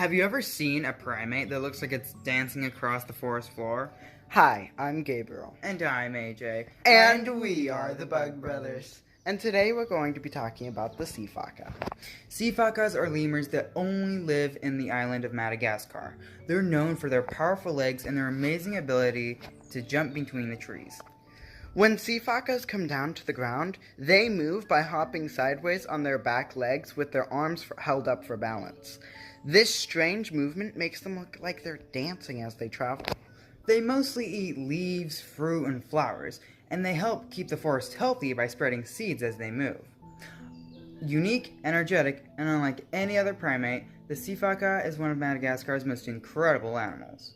Have you ever seen a primate that looks like it's dancing across the forest floor? Hi, I'm Gabriel. And I'm AJ. And we are the Bug Brothers. And today we're going to be talking about the sifaka. Sifakas are lemurs that only live in the island of Madagascar. They're known for their powerful legs and their amazing ability to jump between the trees. When sifakas come down to the ground, they move by hopping sideways on their back legs with their arms held up for balance. This strange movement makes them look like they're dancing as they travel. They mostly eat leaves, fruit, and flowers, and they help keep the forest healthy by spreading seeds as they move. Unique, energetic, and unlike any other primate, the sifaka is one of Madagascar's most incredible animals.